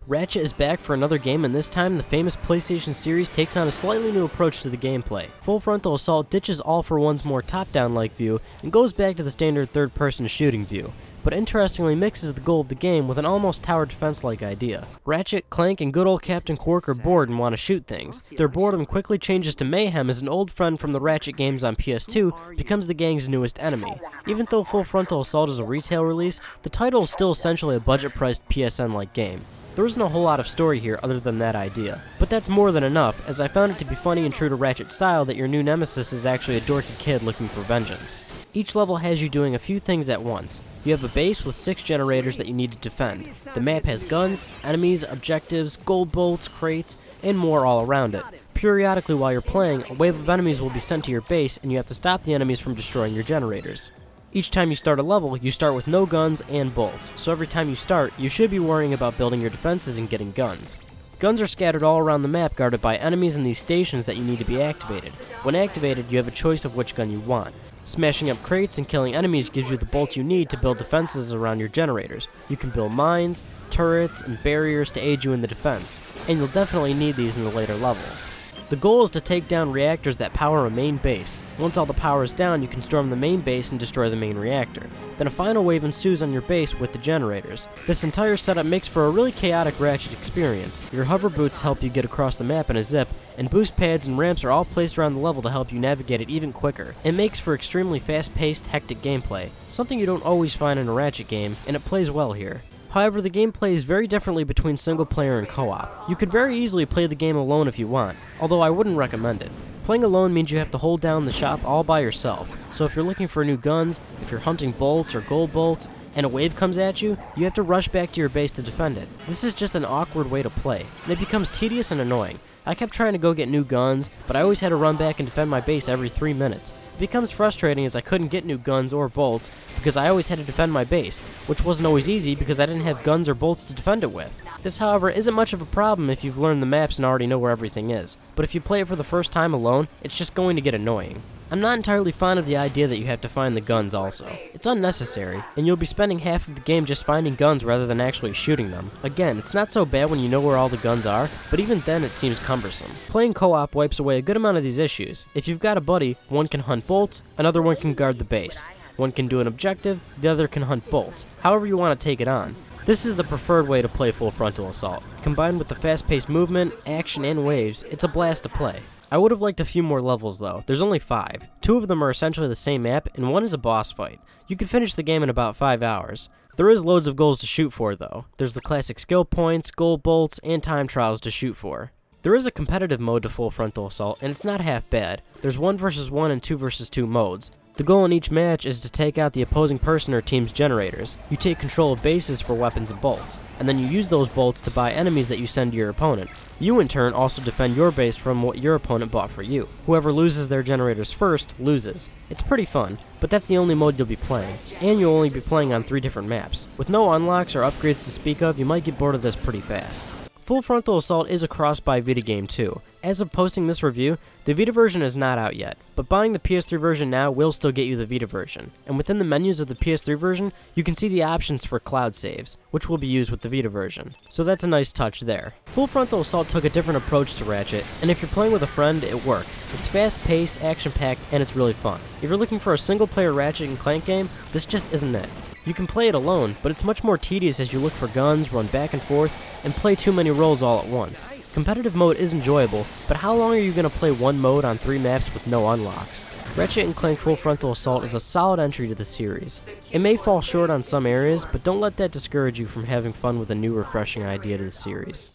Ratchet is back for another game, and this time the famous PlayStation series takes on a slightly new approach to the gameplay. Full Frontal Assault ditches All for One's more top-down-like view and goes back to the standard third-person shooting view, but interestingly mixes the goal of the game with an almost tower defense-like idea. Ratchet, Clank, and good old Captain Quark are bored and want to shoot things. Their boredom quickly changes to mayhem as an old friend from the Ratchet games on PS2 becomes the gang's newest enemy. Even though Full Frontal Assault is a retail release, the title is still essentially a budget-priced PSN-like game. There isn't a whole lot of story here other than that idea, but that's more than enough, as I found it to be funny and true to Ratchet's style that your new nemesis is actually a dorky kid looking for vengeance. Each level has you doing a few things at once. You have a base with 6 generators that you need to defend. The map has guns, enemies, objectives, gold bolts, crates, and more all around it. Periodically while you're playing, a wave of enemies will be sent to your base, and you have to stop the enemies from destroying your generators. Each time you start a level, you start with no guns and bolts, so every time you start, you should be worrying about building your defenses and getting guns. Guns are scattered all around the map, guarded by enemies in these stations that you need to be activated. When activated, you have a choice of which gun you want. Smashing up crates and killing enemies gives you the bolts you need to build defenses around your generators. You can build mines, turrets, and barriers to aid you in the defense, and you'll definitely need these in the later levels. The goal is to take down reactors that power a main base. Once all the power is down, you can storm the main base and destroy the main reactor. Then a final wave ensues on your base with the generators. This entire setup makes for a really chaotic Ratchet experience. Your hover boots help you get across the map in a zip, and boost pads and ramps are all placed around the level to help you navigate it even quicker. It makes for extremely fast-paced, hectic gameplay, something you don't always find in a Ratchet game, and it plays well here. However, the game plays very differently between single player and co-op. You could very easily play the game alone if you want, although I wouldn't recommend it. Playing alone means you have to hold down the shop all by yourself, so if you're looking for new guns, if you're hunting bolts or gold bolts, and a wave comes at you, you have to rush back to your base to defend it. This is just an awkward way to play, and it becomes tedious and annoying. I kept trying to go get new guns, but I always had to run back and defend my base every 3 minutes. It becomes frustrating as I couldn't get new guns or bolts because I always had to defend my base, which wasn't always easy because I didn't have guns or bolts to defend it with. This, however, isn't much of a problem if you've learned the maps and already know where everything is, but if you play it for the first time alone, it's just going to get annoying. I'm not entirely fond of the idea that you have to find the guns also. It's unnecessary, and you'll be spending half of the game just finding guns rather than actually shooting them. Again, it's not so bad when you know where all the guns are, but even then it seems cumbersome. Playing co-op wipes away a good amount of these issues. If you've got a buddy, one can hunt bolts, another one can guard the base. One can do an objective, the other can hunt bolts. However you want to take it on. This is the preferred way to play Full Frontal Assault. Combined with the fast-paced movement, action, and waves, it's a blast to play. I would have liked a few more levels though. There's only 5. 2 of them are essentially the same map, and 1 is a boss fight. You could finish the game in about 5 hours. There is loads of goals to shoot for though. There's the classic skill points, gold bolts, and time trials to shoot for. There is a competitive mode to Full Frontal Assault, and it's not half bad. There's 1 versus 1 and 2 versus 2 modes. The goal in each match is to take out the opposing person or team's generators. You take control of bases for weapons and bolts, and then you use those bolts to buy enemies that you send to your opponent. You in turn also defend your base from what your opponent bought for you. Whoever loses their generators first, loses. It's pretty fun, but that's the only mode you'll be playing, and you'll only be playing on 3 different maps. With no unlocks or upgrades to speak of, you might get bored of this pretty fast. Full Frontal Assault is a cross-buy Vita game too. As of posting this review, the Vita version is not out yet, but buying the PS3 version now will still get you the Vita version. And within the menus of the PS3 version, you can see the options for cloud saves, which will be used with the Vita version. So that's a nice touch there. Full Frontal Assault took a different approach to Ratchet, and if you're playing with a friend, it works. It's fast-paced, action-packed, and it's really fun. If you're looking for a single-player Ratchet and Clank game, this just isn't it. You can play it alone, but it's much more tedious as you look for guns, run back and forth, and play too many roles all at once. Competitive mode is enjoyable, but how long are you going to play one mode on 3 maps with no unlocks? Ratchet & Clank Full Frontal Assault is a solid entry to the series. It may fall short on some areas, but don't let that discourage you from having fun with a new refreshing idea to the series.